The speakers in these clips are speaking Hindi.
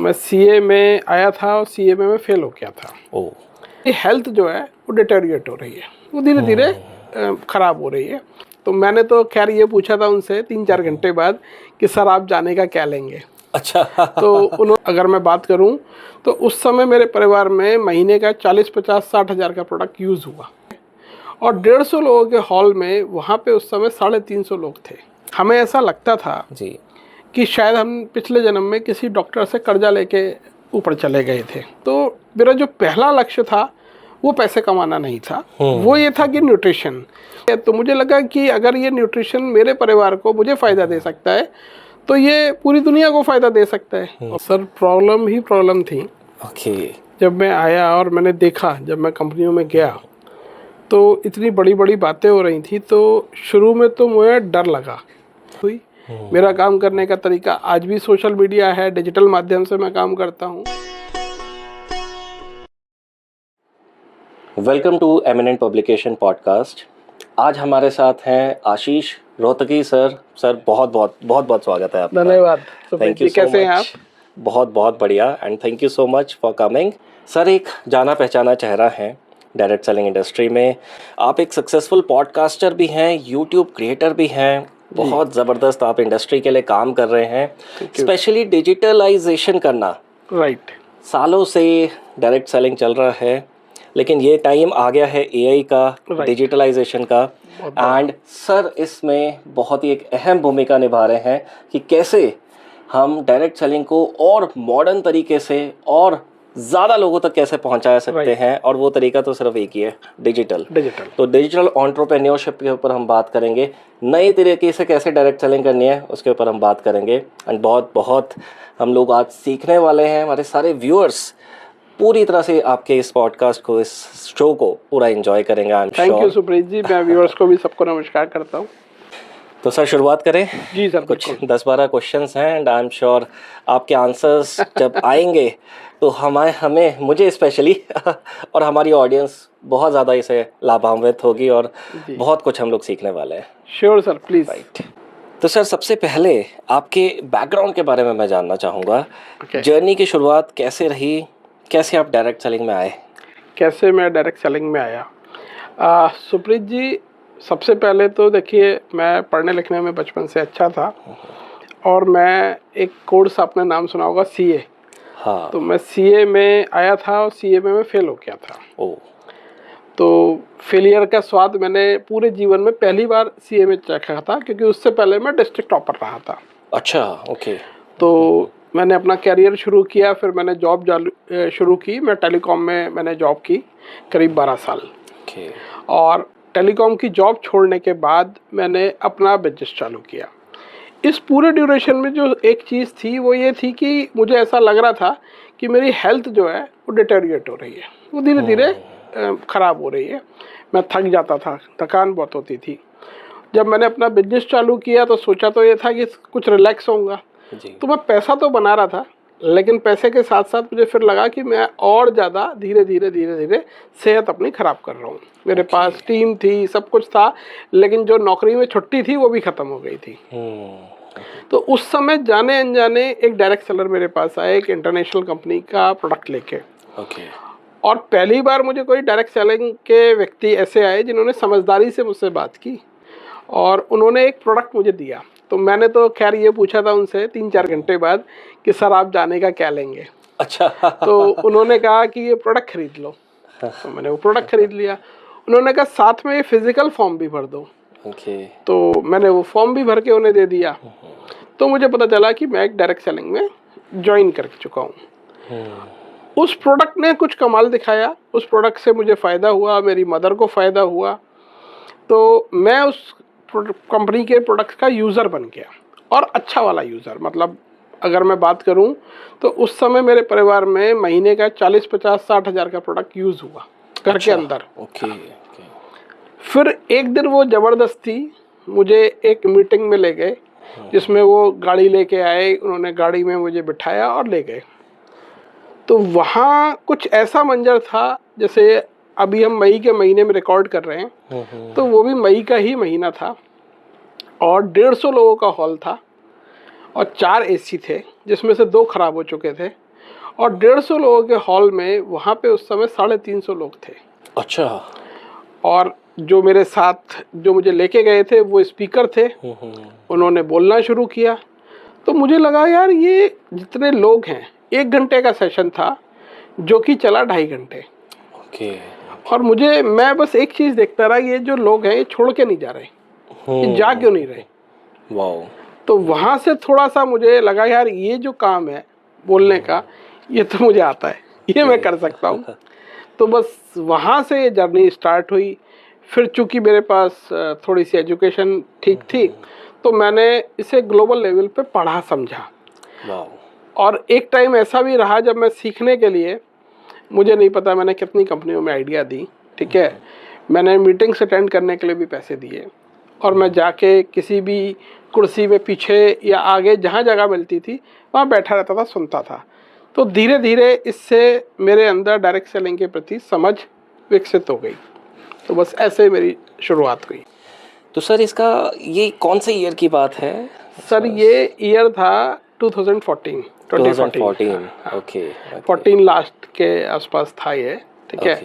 मैं सीए में आया था और सीए में मैं फेल हो गया था। ये हेल्थ जो है वो डिटेरियोरेट हो रही है, वो धीरे धीरे ख़राब हो रही है। तो मैंने तो खैर ये पूछा था उनसे 3-4 घंटे बाद कि सर आप जाने का क्या लेंगे। अच्छा। तो उन्होंने, अगर मैं बात करूं तो उस समय मेरे परिवार में महीने का 40-50-60 हज़ार का प्रोडक्ट यूज़ हुआ और 150 लोगों के हॉल में वहाँ पे उस समय 350 लोग थे। हमें ऐसा लगता था जी कि शायद हम पिछले जन्म में किसी डॉक्टर से कर्जा लेके ऊपर चले गए थे। तो मेरा जो पहला लक्ष्य था वो पैसे कमाना नहीं था, वो ये था कि न्यूट्रिशन। तो मुझे लगा कि अगर ये न्यूट्रिशन मेरे परिवार को, मुझे फ़ायदा दे सकता है तो ये पूरी दुनिया को फ़ायदा दे सकता है। और सर प्रॉब्लम ही प्रॉब्लम थी। ओके। जब मैं आया और मैंने देखा, जब मैं कंपनियों में गया तो इतनी बड़ी बड़ी बातें हो रही थी, तो शुरू में तो मुझे डर लगा हुई। मेरा काम करने का तरीका आज भी सोशल मीडिया है, डिजिटल माध्यम से मैं काम करता हूँ। Welcome to eminent publication podcast. आज हमारे साथ हैं आशीष रोहतगी सर। सर बहुत बहुत स्वागत है आपका। धन्यवाद। थैंक यू सो कैसे हैं आप? बहुत बढ़िया and thank you so much for coming. Sir एक जाना पहचाना चेहरा है डायरेक्ट सेलिंग इंडस्ट्री में। आप एक सक्सेसफुल पॉडकास्टर भी हैं, यूट्यूब क्रिएटर भी हैं। बहुत ज़बरदस्त आप इंडस्ट्री के लिए काम कर रहे हैं, स्पेशली डिजिटलाइजेशन करना। राइट। सालों से डायरेक्ट सेलिंग चल रहा है, लेकिन ये टाइम आ गया है एआई का, डिजिटलाइजेशन का। एंड सर इसमें बहुत ही एक अहम भूमिका निभा रहे हैं कि कैसे हम डायरेक्ट सेलिंग को और मॉडर्न तरीके से और ज़्यादा लोगों तक कैसे पहुंचा सकते हैं। और वो तरीका तो सिर्फ एक ही है, डिजिटल। तो डिजिटल एंटरप्रेन्योरशिप के ऊपर हम बात करेंगे, नए तरीके से कैसे डायरेक्ट सेलिंग करनी है उसके ऊपर हम बात करेंगे। एंड बहुत हम लोग आज सीखने वाले हैं। हमारे सारे व्यूअर्स पूरी तरह से आपके इस पॉडकास्ट को, इस शो को पूरा एंजॉय करेंगे। I am sure. Thank you Supreet ji. मैं व्यूअर्स को भी सबको नमस्कार करता हूँ। तो सर शुरुआत करें। जी सर। कुछ 10-12 क्वेश्चंस हैं एंड आई एम श्योर आपके आंसर्स जब आएंगे तो मुझे स्पेशली और हमारी ऑडियंस बहुत ज़्यादा इसे लाभान्वित होगी और बहुत कुछ हम लोग सीखने वाले हैं। Sure sir, please. राइट। तो सर सबसे पहले आपके बैकग्राउंड के बारे में मैं जानना चाहूँगा। जर्नी की शुरुआत कैसे रही, कैसे आप डायरेक्ट सेलिंग में आए? कैसे मैं डायरेक्ट सेलिंग में आया? सुप्रीत जी, सबसे पहले तो देखिए, मैं पढ़ने लिखने में बचपन से अच्छा था और मैं एक कोर्स, आपने नाम सुना होगा, सीए। हाँ। तो मैं सीए में आया था और सीए में मैं फेल हो गया था। तो फेलियर का स्वाद मैंने पूरे जीवन में पहली बार सीए में चखा था, क्योंकि उससे पहले मैं डिस्ट्रिक्ट टॉपर रहा था। अच्छा, ओके। तो मैंने अपना कैरियर शुरू किया, फिर मैंने जॉब शुरू की। मैं टेलीकॉम में मैंने जॉब की करीब 12 साल। और टेलीकॉम की जॉब छोड़ने के बाद मैंने अपना बिजनेस चालू किया। इस पूरे ड्यूरेशन में जो एक चीज़ थी वो ये थी कि मुझे ऐसा लग रहा था कि मेरी हेल्थ जो है वो डिटेरियोरेट हो रही है, वो धीरे धीरे ख़राब हो रही है। मैं थक जाता था, थकान बहुत होती थी। जब मैंने अपना बिजनेस चालू किया तो सोचा तो ये था कि कुछ रिलैक्स होऊंगा। तो मैं पैसा तो बना रहा था, लेकिन पैसे के साथ साथ मुझे फिर लगा कि मैं और ज़्यादा धीरे धीरे सेहत अपनी ख़राब कर रहा हूँ। मेरे पास टीम थी, सब कुछ था, लेकिन जो नौकरी में छुट्टी थी वो भी ख़त्म हो गई थी। तो उस समय जाने अनजाने एक डायरेक्ट सेलर मेरे पास आया, एक इंटरनेशनल कंपनी का प्रोडक्ट लेके। और पहली बार मुझे कोई डायरेक्ट सेलिंग के व्यक्ति ऐसे आए जिन्होंने समझदारी से मुझसे बात की और उन्होंने एक प्रोडक्ट मुझे दिया। तो मैंने तो खैर ये पूछा था उनसे 3-4 घंटे बाद कि सर आप जाने का क्या लेंगे। अच्छा। तो उन्होंने कहा कि ये प्रोडक्ट खरीद लो। तो मैंने वो प्रोडक्ट खरीद लिया। उन्होंने कहा साथ में ये फिजिकल फॉर्म भी भर दो। तो मैंने वो फॉर्म भी भर के उन्हें दे दिया। तो मुझे पता चला कि मैं एक डायरेक्ट सेलिंग में ज्वाइन कर चुका हूँ। उस प्रोडक्ट ने कुछ कमाल दिखाया। उस प्रोडक्ट से मुझे फ़ायदा हुआ, मेरी मदर को फ़ायदा हुआ। तो मैं उस कंपनी के प्रोडक्ट का यूज़र बन गया, और अच्छा वाला यूज़र। मतलब अगर मैं बात करूं तो उस समय मेरे परिवार में महीने का 40-50-60 हज़ार का प्रोडक्ट यूज़ हुआ घर के अंदर। फिर एक दिन वो ज़बरदस्ती मुझे एक मीटिंग में ले गए, जिसमें वो गाड़ी लेके आए। उन्होंने गाड़ी में मुझे बिठाया और ले गए। तो वहाँ कुछ ऐसा मंजर था, जैसे अभी हम मई के महीने में रिकॉर्ड कर रहे हैं, तो वो भी मई का ही महीना था और 150 लोगों का हॉल था और 4 एसी थे, जिसमें से 2 ख़राब हो चुके थे। और 150 लोगों के हॉल में वहाँ पे उस समय 350 लोग थे। अच्छा। और जो मेरे साथ जो मुझे लेके गए थे वो स्पीकर थे, उन्होंने बोलना शुरू किया। तो मुझे लगा यार ये जितने लोग हैं, 1 घंटे का सेशन था जो कि चला 2.5 घंटे। ओके। और मैं बस एक चीज़ देखता रहा, ये जो लोग हैं ये छोड़ के नहीं जा रहे, ये जा क्यों नहीं रहे। वाओ। तो वहाँ से थोड़ा सा मुझे लगा यार ये जो काम है बोलने का, ये तो मुझे आता है, ये मैं कर सकता हूँ। तो बस वहाँ से ये जर्नी स्टार्ट हुई। फिर चूंकि मेरे पास थोड़ी सी एजुकेशन ठीक थी, तो मैंने इसे ग्लोबल लेवल पे पढ़ा समझा। और एक टाइम ऐसा भी रहा जब मैं सीखने के लिए, मुझे नहीं पता मैंने कितनी कंपनियों में आइडिया दी, ठीक है, मैंने मीटिंग्स अटेंड करने के लिए भी पैसे दिए, और मैं जाके किसी भी कुर्सी में पीछे या आगे जहाँ जगह मिलती थी वहाँ बैठा रहता था, सुनता था। तो धीरे धीरे इससे मेरे अंदर डायरेक्ट सेलिंग के प्रति समझ विकसित हो गई। तो बस ऐसे मेरी शुरुआत हुई। तो सर इसका ये कौन से ईयर की बात है? सर ये ईयर था 2014। 2014। ओके। 14 लास्ट के आसपास था ये, ठीक है।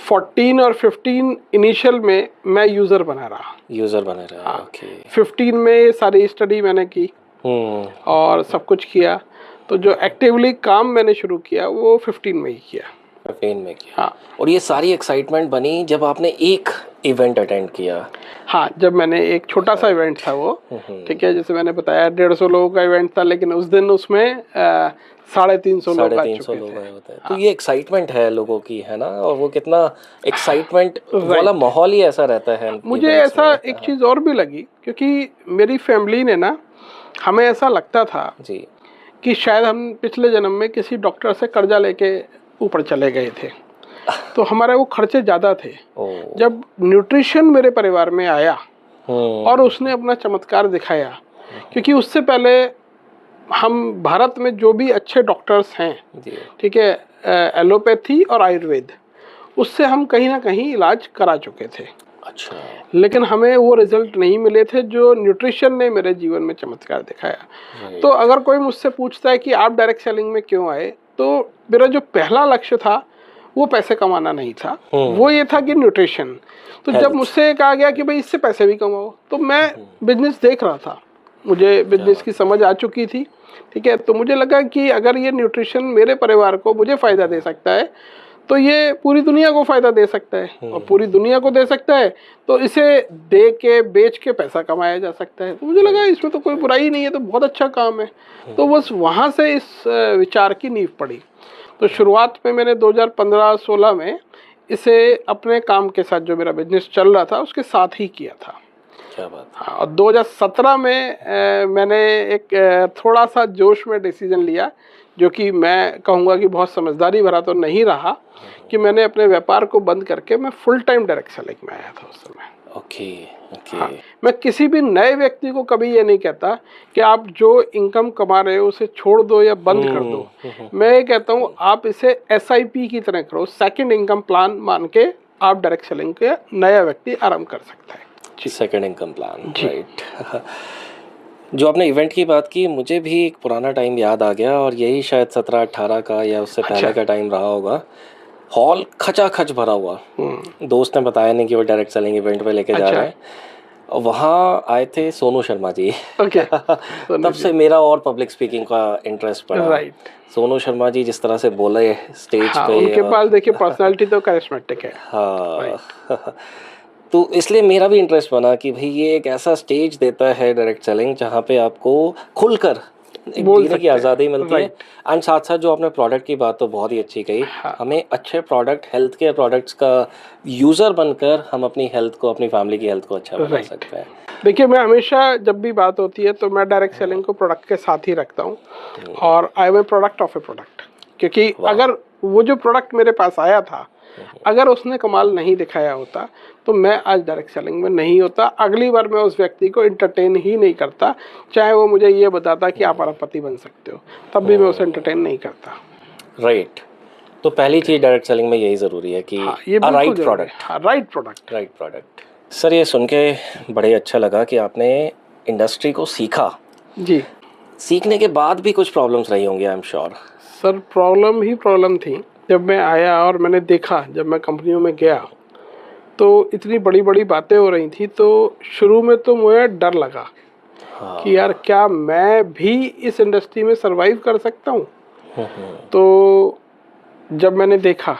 14 और 15 इनिशियल में मैं यूज़र बना रहा। ओके। 15 में सारी स्टडी मैंने की और सब कुछ किया। तो जो एक्टिवली काम मैंने शुरू किया वो 15 में ही किया। 15 में किया। हाँ। और ये सारी एक्साइटमेंट बनी जब आपने एक इवेंट अटेंड किया। हाँ, जब मैंने एक छोटा सा इवेंट था वो, ठीक है, जैसे मैंने बताया 150 लोगों का इवेंट था, लेकिन उस दिन उसमें 350 लोग आ चुके थे। तो ये एक्साइटमेंट है लोगों की, है ना, और वो कितना एक्साइटमेंट वाला माहौल ही ऐसा रहता है। मुझे ऐसा एक चीज़ और भी लगी, क्योंकि मेरी फैमिली ने ना, हमें ऐसा लगता था जी कि शायद हम पिछले जन्म में किसी डॉक्टर से कर्जा लेके ऊपर चले गए थे, तो हमारे वो खर्चे ज़्यादा थे। जब न्यूट्रिशन मेरे परिवार में आया और उसने अपना चमत्कार दिखाया, क्योंकि उससे पहले हम भारत में जो भी अच्छे डॉक्टर्स हैं, ठीक है, एलोपैथी और आयुर्वेद, उससे हम कहीं ना कहीं इलाज करा चुके थे। अच्छा। लेकिन हमें वो रिजल्ट नहीं मिले थे जो न्यूट्रिशन ने मेरे जीवन में चमत्कार दिखाया। तो अगर कोई मुझसे पूछता है कि आप डायरेक्ट सेलिंग में क्यों आए, तो मेरा जो पहला लक्ष्य था वो पैसे कमाना नहीं था, वो ये था कि न्यूट्रिशन। तो जब मुझसे कहा गया कि भाई इससे पैसे भी कमाओ, तो मैं बिजनेस देख रहा था, मुझे बिजनेस की समझ आ चुकी थी, ठीक है। तो मुझे लगा कि अगर ये न्यूट्रिशन मेरे परिवार को मुझे फ़ायदा दे सकता है, तो ये पूरी दुनिया को फ़ायदा दे सकता है, और पूरी दुनिया को दे सकता है तो इसे दे के बेच के पैसा कमाया जा सकता है। तो मुझे लगा इसमें तो कोई बुराई नहीं है, तो बहुत अच्छा काम है। तो बस वहाँ से इस विचार की नींव पड़ी। तो शुरुआत में मैंने 2015-16 में इसे अपने काम के साथ, जो मेरा बिजनेस चल रहा था उसके साथ ही किया था। क्या बात। हाँ, और 2017 में मैंने एक थोड़ा सा जोश में डिसीजन लिया, जो कि मैं कहूँगा कि बहुत समझदारी भरा तो नहीं रहा, कि मैंने अपने व्यापार को बंद करके मैं फुल टाइम डायरेक्ट सेलिंग में आया था उस समय। ओके। हाँ, मैं किसी भी नए व्यक्ति को कभी ये नहीं कहता कि आप जो इनकम कमा रहे हो उसे छोड़ दो या बंद कर दो। मैं ये कहता हूँ आप इसे SIP की तरह करो, सेकंड इनकम प्लान मान के आप डायरेक्ट सेलिंग के नया व्यक्ति आराम कर सकता है। Second income plan, right. जो आपने इवेंट की बात की, मुझे भी एक पुराना टाइम याद आ गया, और यही शायद 17-18 का या उससे पहले का टाइम रहा होगा। हॉल खचाखच भरा हुआ। दोस्त ने बताया नहीं कि वो डायरेक्ट सेलिंग इवेंट पे लेके जा रहे हैं, और वहाँ आए थे सोनू शर्मा जी। तब से मेरा और पब्लिक स्पीकिंग का इंटरेस्ट बढ़ा। सोनू शर्मा जी जिस तरह से बोले स्टेज पे, उनके पास देखिए पर्सनालिटी तो करिश्मेटिक है। हाँ। तो इसलिए मेरा भी इंटरेस्ट बना कि भाई ये एक ऐसा स्टेज देता है डायरेक्ट सेलिंग जहाँ पे आपको खुलकर जीने की आज़ादी मिलती है। एंड साथ साथ जो आपने प्रोडक्ट की बात तो बहुत ही अच्छी कही। हमें अच्छे प्रोडक्ट, हेल्थ केयर प्रोडक्ट्स का यूज़र बनकर हम अपनी हेल्थ को, अपनी फैमिली की हेल्थ को अच्छा बना सकते हैं। देखिए, मैं हमेशा जब भी बात होती है तो मैं डायरेक्ट सेलिंग को प्रोडक्ट के साथ ही रखता हूँ, और I am a product of a product. क्योंकि अगर वो जो प्रोडक्ट मेरे पास आया था, अगर उसने कमाल नहीं दिखाया होता तो मैं आज डायरेक्ट सेलिंग में नहीं होता। अगली बार मैं उस व्यक्ति को एंटरटेन ही नहीं करता, चाहे वो मुझे ये बताता कि आप अरबपति बन सकते हो, तब भी मैं उसे एंटरटेन नहीं करता। राइट। तो पहली चीज़ डायरेक्ट सेलिंग में यही ज़रूरी है कि राइट प्रोडक्ट। सर ये सुन के बड़े अच्छा लगा कि आपने इंडस्ट्री को सीखा। जी। सीखने के बाद भी कुछ प्रॉब्लम्स रही होंगी, आई am sure. Sir problem he problem थी। जब मैं आया और मैंने देखा, जब मैं कंपनियों में गया तो इतनी बड़ी बड़ी बातें हो रही थी, तो शुरू में तो मुझे डर लगा कि यार क्या मैं भी इस इंडस्ट्री में सरवाइव कर सकता हूँ। तो जब मैंने देखा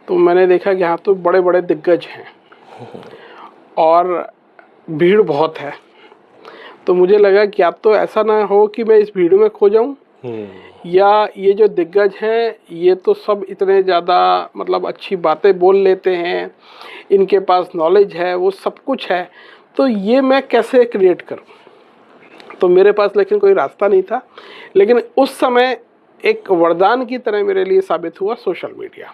तो मैंने देखा कि यहाँ तो बड़े बड़े दिग्गज हैं और भीड़ बहुत है। तो मुझे लगा कि या तो ऐसा ना हो कि मैं इस भीड़ में खो जाऊं, या ये जो दिग्गज हैं ये तो सब इतने ज़्यादा मतलब अच्छी बातें बोल लेते हैं, इनके पास नॉलेज है, वो सब कुछ है, तो ये मैं कैसे क्रिएट करूं। तो मेरे पास लेकिन कोई रास्ता नहीं था। लेकिन उस समय एक वरदान की तरह मेरे लिए साबित हुआ सोशल मीडिया।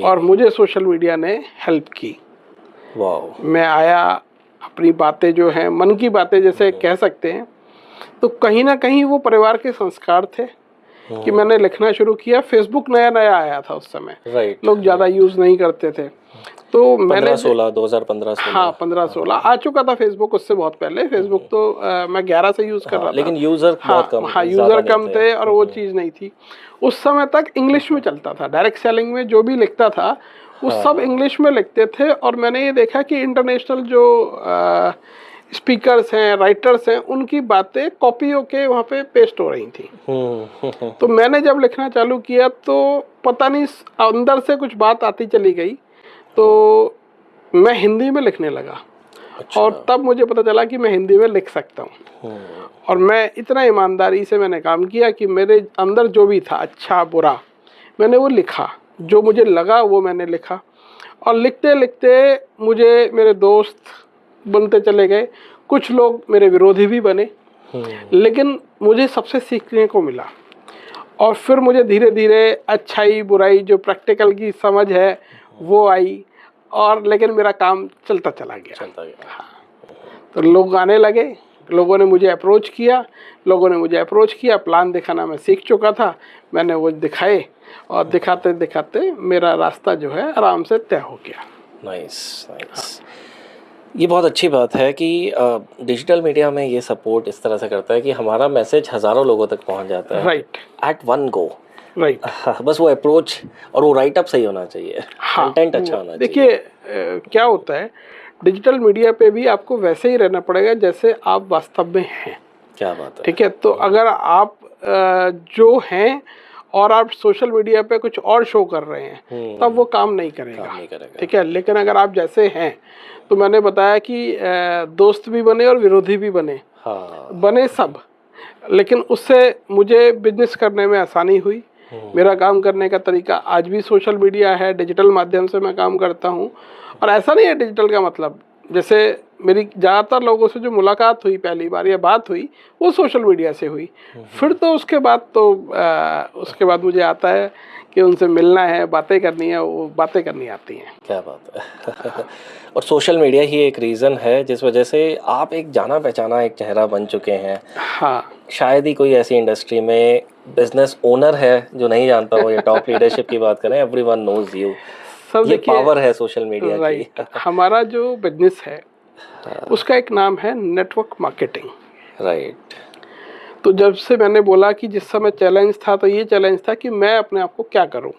और मुझे सोशल मीडिया ने हेल्प की। मैं आया, अपनी बातें जो हैं, मन की बातें जैसे कह सकते हैं, तो कहीं ना कहीं वो परिवार के संस्कार थे कि मैंने लिखना शुरू किया। फेसबुक नया नया आया था उस समय, लोग ज़्यादा यूज़ नहीं करते थे। तो मैंने 2015-16 हाँ 15-16 आ चुका था फेसबुक, उससे बहुत पहले। फेसबुक तो मैं 11 से यूज़ कर रहा था, लेकिन यूज़र बहुत कम, यूज़र कम थे और वो चीज़ नहीं थी। उस समय तक इंग्लिश में चलता था, डायरेक्ट सेलिंग में जो भी लिखता था वो सब इंग्लिश में लिखते थे। और मैंने ये देखा कि इंटरनेशनल जो स्पीकर्स हैं, राइटर्स हैं, उनकी बातें कॉपी होके वहाँ पे पेस्ट हो रही थी। तो मैंने जब लिखना चालू किया तो पता नहीं अंदर से कुछ बात आती चली गई, तो मैं हिंदी में लिखने लगा। और तब मुझे पता चला कि मैं हिंदी में लिख सकता हूँ। और मैं इतना ईमानदारी से मैंने काम किया कि मेरे अंदर जो भी था, अच्छा बुरा, मैंने वो लिखा। जो मुझे लगा वो मैंने लिखा। और लिखते लिखते मुझे मेरे दोस्त बनते चले गए, कुछ लोग मेरे विरोधी भी बने, लेकिन मुझे सबसे सीखने को मिला। और फिर मुझे धीरे धीरे अच्छाई बुराई जो प्रैक्टिकल की समझ है वो आई, और लेकिन मेरा काम चलता चला गया। हाँ। तो लोग आने लगे, लोगों ने मुझे अप्रोच किया, प्लान दिखाना मैं सीख चुका था, मैंने वो दिखाए, और दिखाते दिखाते मेरा रास्ता जो है आराम से तय हो गया। नाइस। ये बहुत अच्छी बात है कि डिजिटल मीडिया में ये सपोर्ट इस तरह से करता है कि हमारा मैसेज हज़ारों लोगों तक पहुंच जाता है, right, at one go. Right. बस वो अप्रोच और वो राइट अप सही होना चाहिए, कंटेंट अच्छा होना चाहिए। देखिए क्या होता है, डिजिटल मीडिया पे भी आपको वैसे ही रहना पड़ेगा जैसे आप वास्तव में हैं। क्या बात है। ठीक है, तो अगर आप जो हैं और आप सोशल मीडिया पे कुछ और शो कर रहे हैं तब वो काम नहीं करेगा। ठीक है, लेकिन अगर आप जैसे हैं, तो मैंने बताया कि दोस्त भी बने और विरोधी भी बने, बने सब, लेकिन उससे मुझे बिजनेस करने में आसानी हुई। मेरा काम करने का तरीका आज भी सोशल मीडिया है, डिजिटल माध्यम से मैं काम करता हूँ। और ऐसा नहीं है डिजिटल का मतलब, जैसे मेरी ज़्यादातर लोगों से जो मुलाकात हुई पहली बार या बात हुई वो सोशल मीडिया से हुई। फिर तो उसके बाद मुझे आता है कि उनसे मिलना है, बातें करनी है, वो बातें करनी आती हैं। क्या बात है। और सोशल मीडिया ही एक रीज़न है जिस वजह से आप एक जाना पहचाना एक चेहरा बन चुके हैं। हाँ, शायद ही कोई ऐसी इंडस्ट्री में बिजनेस ओनर है जो नहीं जानता हो, या टॉप लीडरशिप की बात करें, एवरीवन नोज यू। ये पावर है सोशल मीडिया की। हमारा जो बिजनेस है उसका एक नाम है नेटवर्क मार्केटिंग। राइट। तो जब से मैंने बोला कि जिस समय चैलेंज था, तो ये चैलेंज था कि मैं अपने आप को क्या करूं,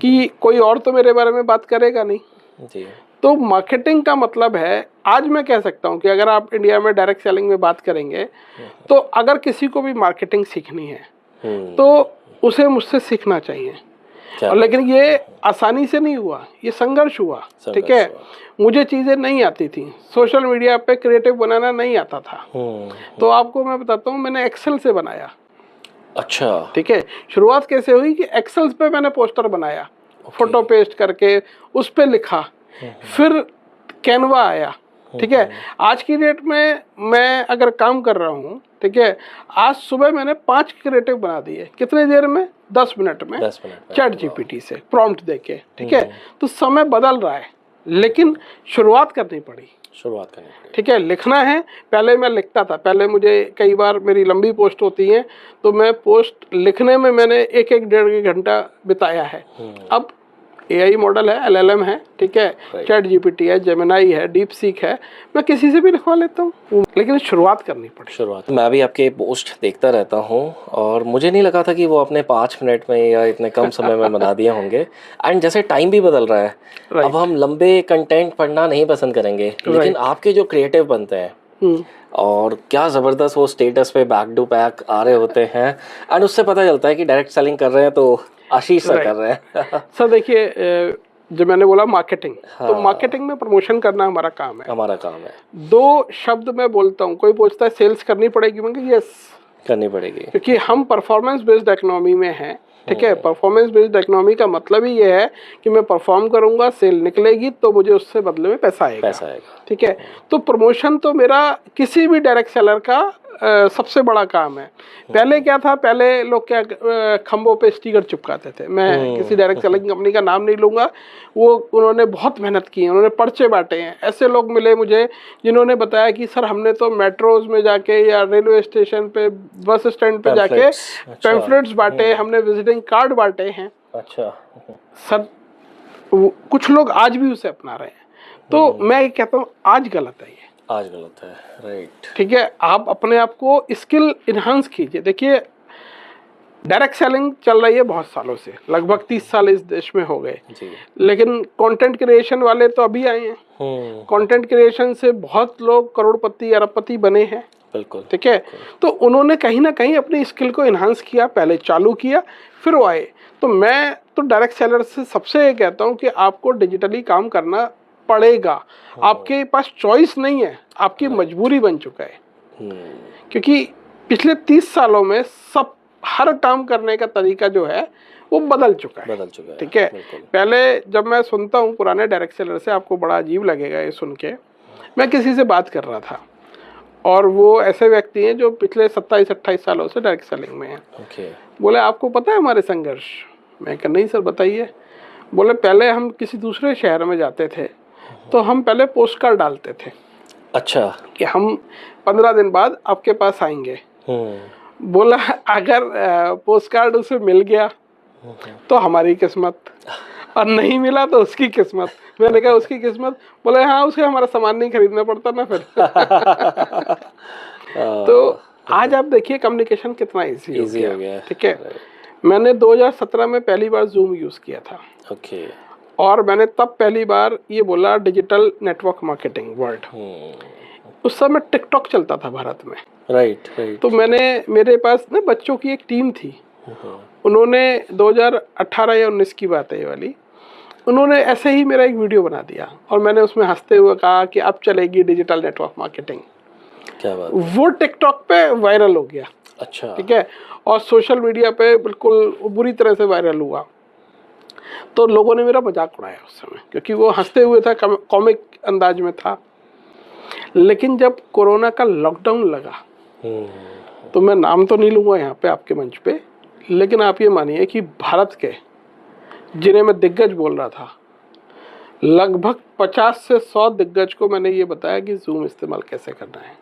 कि कोई और तो मेरे बारे में बात करेगा नहीं जी। तो मार्केटिंग का मतलब है, आज मैं कह सकता हूं कि अगर आप इंडिया में डायरेक्ट सेलिंग में बात करेंगे, तो अगर किसी को भी मार्केटिंग सीखनी है तो उसे मुझसे सीखना चाहिए। और लेकिन ये आसानी से नहीं हुआ, ये संघर्ष हुआ। ठीक है, मुझे चीज़ें नहीं आती थी, सोशल मीडिया पे क्रिएटिव बनाना नहीं आता था। तो आपको मैं बताता हूँ, मैंने एक्सेल से बनाया। अच्छा। ठीक है, शुरुआत कैसे हुई कि एक्सेल पे मैंने पोस्टर बनाया, फोटो पेस्ट करके उस पे लिखा, फिर कैनवा आया। ठीक है, आज की डेट में मैं अगर काम कर रहा हूँ, ठीक है, आज सुबह मैंने 5 क्रिएटिव बना दिए, कितने देर में, 10 मिनट में, चैट जीपीटी से प्रॉम्प्ट देके। ठीक है, तो समय बदल रहा है, लेकिन शुरुआत करनी पड़ी। ठीक है, लिखना है। पहले मैं लिखता था, पहले मुझे कई बार मेरी लंबी पोस्ट होती है तो मैं पोस्ट लिखने में मैंने 1-1 डेढ़ घंटा बिताया है। अब AI मॉडल है, LLM है, ठीक है, चैट GPT है, जेमिनाई है, डीप सीक है, मैं किसी से भी लिखवा लेता हूँ, लेकिन शुरुआत करनी पड़ेगी। शुरुआत मैं भी आपके पोस्ट देखता रहता हूँ और मुझे नहीं लगा था कि वो अपने 5 मिनट में या इतने कम समय में बना दिए होंगे। एंड जैसे टाइम भी बदल रहा है, अब हम लंबे कंटेंट पढ़ना नहीं पसंद करेंगे, लेकिन आपके जो क्रिएटिव बनते हैं और क्या ज़बरदस्त वो स्टेटस पे बैक टू बैक आ रहे होते हैं, एंड उससे पता चलता है कि डायरेक्ट सेलिंग कर रहे हैं तो आशीष सर कर रहे हैं। सर देखिए, जब मैंने बोला मार्केटिंग, तो मार्केटिंग में प्रमोशन करना हमारा काम है। हमारा काम है। 2 शब्द मैं बोलता हूँ, कोई पूछता है सेल्स करनी पड़ेगी, मैं यस करनी पड़ेगी, क्योंकि हम परफॉर्मेंस बेस्ड इकोनॉमी में हैं, ठीक है। परफॉर्मेंस बेस्ड इकोनॉमी का मतलब ही ये है कि मैं परफॉर्म करूंगा, सेल निकलेगी तो मुझे उससे बदले में पैसा आएगा, ठीक है। तो प्रमोशन तो मेरा किसी भी डायरेक्ट सेलर का सबसे बड़ा काम है। पहले क्या था, पहले लोग क्या खंभों पे स्टिकर चिपकाते थे। मैं किसी डायरेक्ट सेलिंग कंपनी का नाम नहीं लूंगा, वो उन्होंने बहुत मेहनत की है, उन्होंने पर्चे बांटे हैं। ऐसे लोग मिले मुझे जिन्होंने बताया कि सर हमने तो मेट्रोज में जाके या रेलवे स्टेशन पे, बस स्टैंड पे जाके पैम्फलेट्स बांटे, हमने विजिटिंग कार्ड बांटे हैं। अच्छा सर, कुछ लोग आज भी उसे अपना रहे हैं। तो मैं कहता हूँ आज गलत है, ये आज गलत है, राइट, ठीक है। आप अपने आप को स्किल इन्हांस कीजिए। देखिए डायरेक्ट सेलिंग चल रही है बहुत सालों से, लगभग 30 साल इस देश में हो गए, लेकिन कंटेंट क्रिएशन वाले तो अभी आए हैं। कंटेंट क्रिएशन से बहुत लोग करोड़पति अरबपति बने हैं, बिल्कुल, ठीक है। तो उन्होंने कहीं ना कहीं अपनी स्किल को इन्हांस किया, पहले चालू किया, फिर वो आए। तो मैं तो डायरेक्ट सेलर से सबसे ये कहता हूँ कि आपको डिजिटली काम करना पड़ेगा। आपके पास चॉइस नहीं है, आपकी मजबूरी बन चुका है, क्योंकि पिछले 30 सालों में सब हर काम करने का तरीका जो है वो बदल चुका है, ठीक है। पहले जब मैं सुनता हूँ पुराने डायरेक्ट सेलर से, आपको बड़ा अजीब लगेगा ये सुन के, मैं किसी से बात कर रहा था और वो ऐसे व्यक्ति हैं जो पिछले 27-28 सालों से डायरेक्ट सेलिंग में हैं। बोले आपको पता है हमारे संघर्ष? मैं कहा नहीं सर बताइए। बोले पहले हम किसी दूसरे शहर में जाते थे तो हम पहले पोस्ट कार्ड डालते थे, अच्छा, कि हम 15 दिन बाद आपके पास आएंगे। बोला अगर पोस्ट कार्ड उसे मिल गया तो हमारी किस्मत, और नहीं मिला तो उसकी किस्मत। मैंने कहा उसकी किस्मत? बोले हाँ, उसे हमारा सामान नहीं खरीदना पड़ता ना फिर। तो आज आप देखिए कम्युनिकेशन कितना इजी हो गया, ठीक है। मैंने 2017 में पहली बार जूम यूज किया था, ओके, और मैंने तब पहली बार ये बोला डिजिटल नेटवर्क मार्केटिंग वर्ड। उस समय टिकटॉक चलता था भारत में, राइट। तो मेरे पास ना बच्चों की एक टीम थी, उन्होंने 2018 या 19 की बात है ये वाली, उन्होंने ऐसे ही मेरा एक वीडियो बना दिया और मैंने उसमें हंसते हुए कहा कि अब चलेगी डिजिटल नेटवर्क मार्केटिंग। क्या बात? वो टिकटॉक पे वायरल हो गया, अच्छा, ठीक है, और सोशल मीडिया पे बिल्कुल बुरी तरह से वायरल हुआ। तो लोगों ने मेरा मजाक उड़ाया उस समय, क्योंकि वो हंसते हुए था, कॉमिक अंदाज में था। लेकिन जब कोरोना का लॉकडाउन लगा, तो मैं नाम तो नहीं लूंगा यहाँ पे आपके मंच पे, लेकिन आप ये मानिए कि भारत के, जिन्हें मैं दिग्गज बोल रहा था, लगभग 50 से 100 दिग्गज को मैंने ये बताया कि जूम इस्तेमाल कैसे करना है।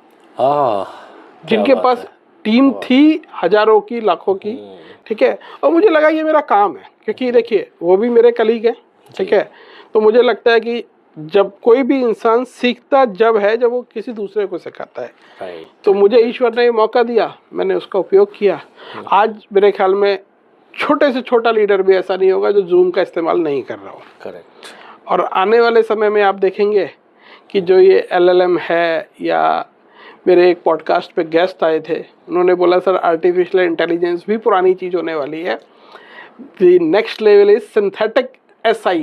जिनके पास टीम थी हजारों की, लाखों की, ठीक है। और मुझे लगा ये मेरा काम है, क्योंकि देखिए वो भी मेरे कलीग हैं, ठीक है। तो मुझे लगता है कि जब कोई भी इंसान सीखता जब वो किसी दूसरे को सिखाता है। तो मुझे ईश्वर ने मौका दिया, मैंने उसका उपयोग किया। आज मेरे ख्याल में छोटे से छोटा लीडर भी ऐसा नहीं होगा जो जूम का इस्तेमाल नहीं कर रहा हो, करेक्ट। और आने वाले समय में आप देखेंगे कि जो ये LLM है, या मेरे एक पॉडकास्ट पे गेस्ट आए थे, उन्होंने बोला सर आर्टिफिशियल इंटेलिजेंस भी पुरानी चीज़ होने वाली है। The next level is synthetic SI,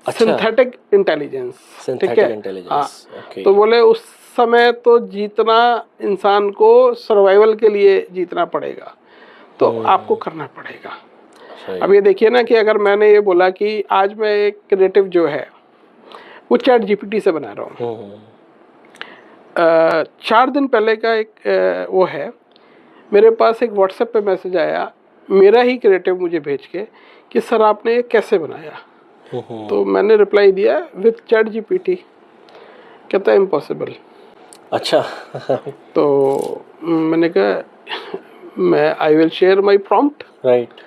synthetic intelligence, ठीक है। हाँ, तो बोले उस समय तो जीतना इंसान को सर्वाइवल के लिए जीतना पड़ेगा, तो आपको करना पड़ेगा। अब ये देखिए ना कि अगर मैंने ये बोला कि आज मैं एक क्रिएटिव जो है वो चैट GPT से बना रहा हूँ, 4 दिन पहले का एक वो है, मेरे पास एक व्हाट्सएप पे मैसेज आया, मेरा ही क्रिएटिव मुझे भेज के कि सर आपने ये कैसे बनाया। तो मैंने रिप्लाई दिया विद चैट GPT, कहता है इम्पॉसिबल। अच्छा। तो मैंने कहा मैं I will share my prompt, right.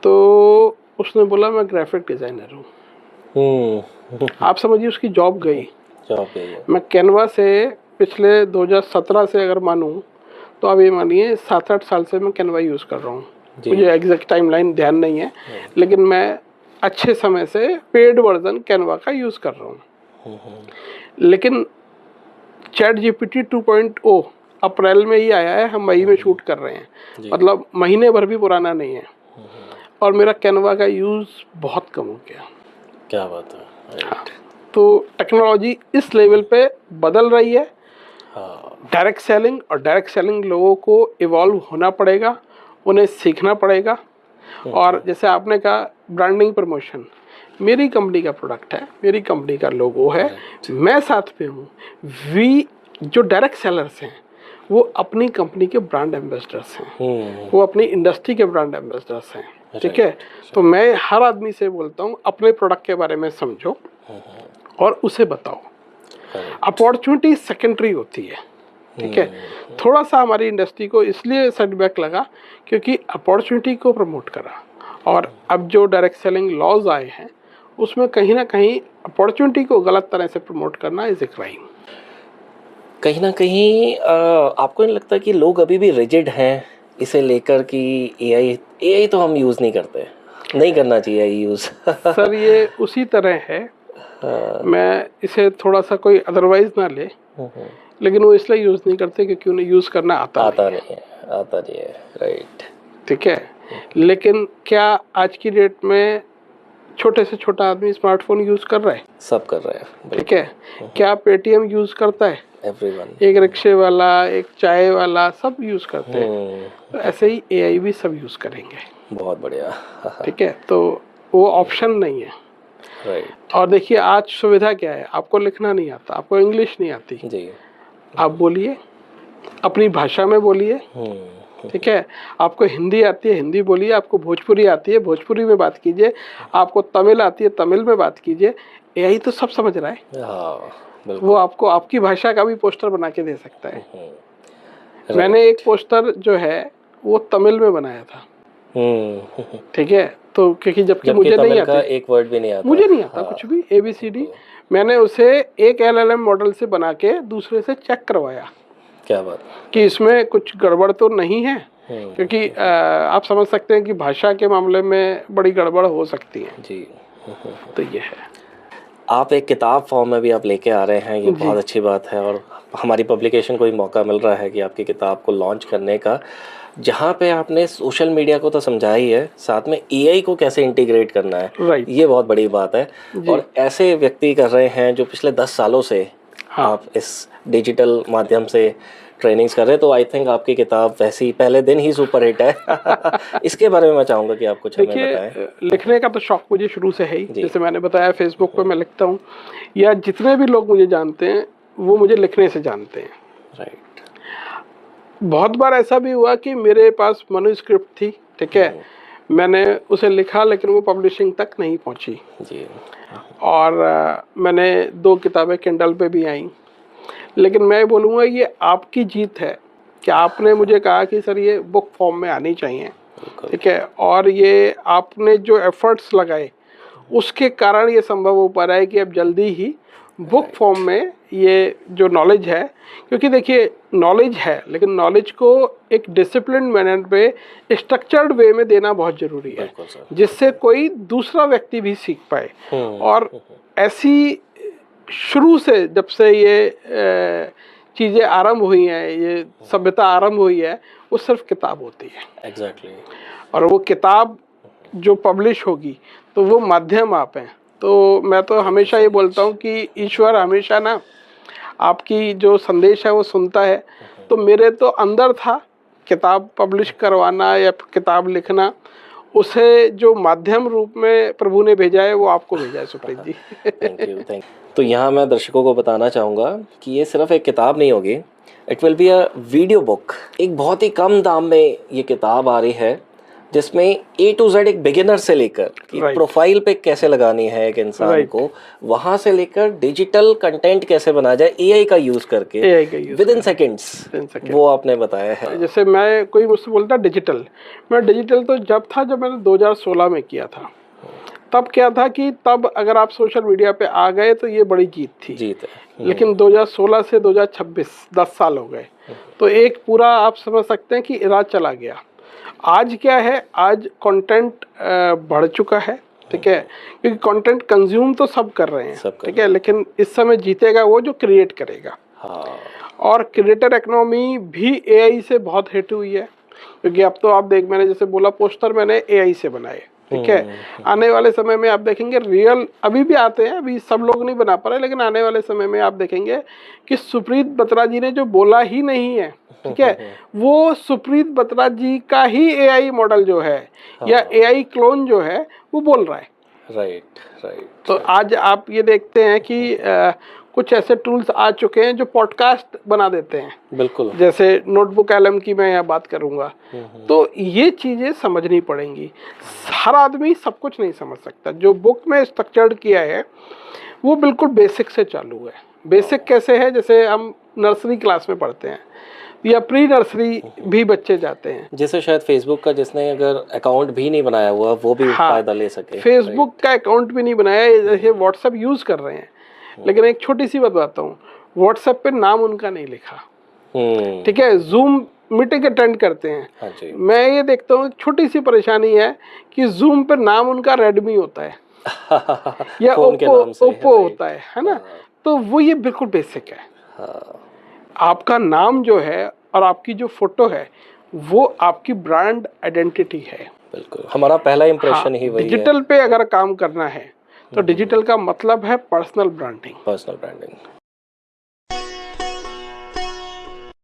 तो उसने बोला मैं ग्राफिक डिज़ाइनर हूँ। आप समझिए उसकी जॉब गई। है। मैं कैनवा से पिछले 2017 से अगर मानूं तो आप ये मानिए 7-8 साल से मैं कैनवा यूज़ कर रहा हूँ। मुझे एग्जैक्ट टाइमलाइन ध्यान नहीं है, लेकिन मैं अच्छे समय से पेड वर्जन कैनवा का यूज़ कर रहा हूँ। लेकिन चैट जीपीटी 2.0 अप्रैल में ही आया है, हम मई में शूट कर रहे हैं, मतलब महीने भर भी पुराना नहीं है, और मेरा कैनवा का यूज़ बहुत कम हो गया। क्या बात है। हाँ, तो टेक्नोलॉजी इस लेवल पे बदल रही है। डायरेक्ट सेलिंग, और डायरेक्ट सेलिंग लोगों को इवॉल्व होना पड़ेगा, उन्हें सीखना पड़ेगा। और जैसे आपने कहा ब्रांडिंग प्रमोशन, मेरी कंपनी का प्रोडक्ट है, मेरी कंपनी का लोगो है, मैं साथ में हूँ। जो डायरेक्ट सेलर्स हैं वो अपनी कंपनी के ब्रांड एम्बेसडर्स हैं, वो अपनी इंडस्ट्री के ब्रांड एम्बेसडर्स हैं, ठीक है। तो मैं हर आदमी से बोलता हूँ अपने प्रोडक्ट के बारे में समझो और उसे बताओ। अपॉर्चुनिटी सेकेंडरी होती है, ठीक है। थोड़ा सा हमारी इंडस्ट्री को इसलिए सेटबैक लगा क्योंकि अपॉर्चुनिटी को प्रमोट करा, और अब जो डायरेक्ट सेलिंग लॉज आए हैं उसमें कहीं ना कहीं अपॉर्चुनिटी को गलत तरह से प्रमोट करना इज ए क्राइम। कहीं ना कहीं आपको नहीं लगता कि लोग अभी भी रिजिड हैं इसे लेकर कि एआई तो हम यूज़ नहीं करते, नहीं करना चाहिए यूज़? सर ये उसी तरह है, मैं इसे थोड़ा सा कोई अदरवाइज ना ले, लेकिन वो इसलिए यूज़ नहीं करते क्योंकि उन्हें यूज़ करना आता नहीं है, राइट, ठीक है। लेकिन क्या आज की डेट में छोटे से छोटा आदमी स्मार्टफोन यूज़ कर रहा है? सब कर रहा है, ठीक है। क्या पेटीएम यूज़ करता है? एवरीवन। एक रिक्शे वाला, एक चाय वाला, सब यूज़ करते हैं। तो ऐसे ही एआई भी सब यूज़ करेंगे। बहुत बढ़िया, ठीक है। तो वो ऑप्शन नहीं है, राइट। और देखिए आज सुविधा क्या है, आपको लिखना नहीं आता, आपको इंग्लिश नहीं आती जी, आप बोलिए, अपनी भाषा में बोलिए, ठीक है। आपको हिंदी आती है, हिंदी बोलिए, आपको भोजपुरी आती है, भोजपुरी में बात कीजिए, आपको तमिल आती है, तमिल में बात कीजिए। एआई तो सब समझ रहा है, वो आपको आपकी भाषा का भी पोस्टर बना के दे सकता है। मैंने एक पोस्टर जो है वो तमिल में बनाया था, ठीक है। तो क्योंकि जबकि मुझे नहीं आता, एक वर्ड भी नहीं आता, मुझे नहीं आता कुछ भी, ABCD, मैंने उसे एक LLM मॉडल से बना के दूसरे से चेक करवाया। क्या बात, कि इसमें कुछ गड़बड़ तो नहीं है, क्योंकि आप समझ सकते हैं कि भाषा के मामले में बड़ी गड़बड़ हो सकती है जी। तो ये है। आप एक किताब फॉर्म में भी आप लेके आ रहे हैं, ये बहुत अच्छी बात है, और हमारी पब्लिकेशन को भी मौका मिल रहा है कि आपकी किताब को लॉन्च करने का, जहाँ पे आपने सोशल मीडिया को तो समझा ही है, साथ में एआई को कैसे इंटीग्रेट करना है, राइट, ये बहुत बड़ी बात है। और ऐसे व्यक्ति कर रहे हैं जो पिछले 10 सालों से आप इस डिजिटल माध्यम से ट्रेनिंग्स कर रहे हैं, तो आई थिंक आपकी किताब वैसे ही पहले दिन ही सुपर हिट है। इसके बारे में मैं चाहूँगा कि आप कुछ हमें बताएं। लिखने का तो शौक मुझे शुरू से है ही, जैसे मैंने बताया फेसबुक पे मैं लिखता हूँ, या जितने भी लोग मुझे जानते हैं वो मुझे लिखने से जानते हैं, राइट। बहुत बार ऐसा भी हुआ कि मेरे पास मनुस्क्रिप्ट थी, ठीक है, मैंने उसे लिखा लेकिन वो पब्लिशिंग तक नहीं पहुंची जी। और मैंने 2 किताबें किंडल पे भी आई, लेकिन मैं बोलूँगा ये आपकी जीत है कि आपने मुझे कहा कि सर ये बुक फॉर्म में आनी चाहिए, ठीक है, और ये आपने जो एफर्ट्स लगाए उसके कारण ये संभव हो पा रहा है कि अब जल्दी ही बुक फॉर्म में ये जो नॉलेज है, क्योंकि देखिए नॉलेज है लेकिन नॉलेज को एक डिसिप्लिन मैनर पे स्ट्रक्चर्ड वे में देना बहुत ज़रूरी है, जिससे कोई दूसरा व्यक्ति भी सीख पाए। और ऐसी शुरू से जब से ये चीज़ें आरंभ हुई हैं, ये सभ्यता आरंभ हुई है, वो सिर्फ किताब होती है, एग्जैक्टली। और वो किताब जो पब्लिश होगी तो वो माध्यम आप हैं। तो मैं तो हमेशा ये बोलता हूँ कि ईश्वर हमेशा ना आपकी जो संदेश है वो सुनता है। तो मेरे तो अंदर था किताब पब्लिश करवाना या किताब लिखना, उसे जो माध्यम रूप में प्रभु ने भेजा है वो आपको भेजा है सुप्रीत जी। Thank you. तो यहाँ मैं दर्शकों को बताना चाहूँगा कि ये सिर्फ एक किताब नहीं होगी, it will be a video book. एक बहुत ही कम दाम में ये किताब आ रही है, जिसमें A to Z एक बिगिनर से लेकर कि प्रोफाइल पे कैसे लगानी है एक इंसान को, वहाँ से लेकर डिजिटल कंटेंट कैसे बनाया जाए एआई का यूज़ करके विद इन सेकेंड्स, वो आपने बताया है। जैसे मैं कोई मुझसे बोलता डिजिटल, मैं डिजिटल तो जब था जब मैंने 2016 में किया था, तब क्या था कि तब अगर आप सोशल मीडिया पे आ गए तो ये बड़ी जीत थी। जीत है। लेकिन 2016 से 2026 10 साल हो गए, तो एक पूरा आप समझ सकते हैं कि इरा चला गया। आज क्या है, आज कंटेंट बढ़ चुका है, ठीक है, क्योंकि कंटेंट कंज्यूम तो सब कर रहे हैं, ठीक है, लेकिन इस समय जीतेगा वो जो क्रिएट करेगा। हाँ। और क्रिएटर इकोनॉमी भी एआई से बहुत हिट हुई है, क्योंकि अब तो आप देख, मैंने जैसे बोला पोस्टर मैंने एआई से बनाए, ठीक है। आने वाले समय में आप देखेंगे रियल, अभी भी आते हैं, अभी सब लोग नहीं बना पा रहे, लेकिन आने वाले समय में आप देखेंगे कि सुप्रीत बत्रा जी ने जो बोला ही नहीं है, ठीक है, वो सुप्रीत बत्रा जी का ही एआई मॉडल जो है या एआई क्लोन जो है वो बोल रहा है। Right right. तो आज आप ये देखते हैं कि कुछ ऐसे टूल्स आ चुके हैं जो पॉडकास्ट बना देते हैं, बिल्कुल, जैसे नोटबुक एलएम की मैं यहाँ बात करूँगा। तो ये चीज़ें समझनी पड़ेंगी, हर आदमी सब कुछ नहीं समझ सकता। जो बुक में स्ट्रक्चर्ड किया है वो बिल्कुल बेसिक से चालू है। बेसिक कैसे है, जैसे हम नर्सरी क्लास में पढ़ते हैं या प्री नर्सरी भी बच्चे जाते हैं, जैसे शायद फेसबुक का जिसने अगर अकाउंट भी नहीं बनाया हुआ वो भी फायदा ले सके। फेसबुक का अकाउंट भी नहीं बनाया, जैसे व्हाट्सएप यूज़ कर रहे हैं, लेकिन एक छोटी सी बात बताता हूँ, व्हाट्सएप पे नाम उनका नहीं लिखा, ठीक है। जूम मीटिंग अटेंड करते हैं, हाँ जी। मैं ये देखता हूँ एक छोटी सी परेशानी है कि जूम पे नाम उनका रेडमी होता है या ओप्पो होता है ना। तो वो ये बिल्कुल बेसिक है। आपका नाम जो है और आपकी जो फोटो है वो आपकी ब्रांड आइडेंटिटी है। बिल्कुल, हमारा पहला इंप्रेशन ही वही है। डिजिटल पे अगर काम करना है तो डिजिटल का मतलब है पर्सनल ब्रांडिंग। Personal branding.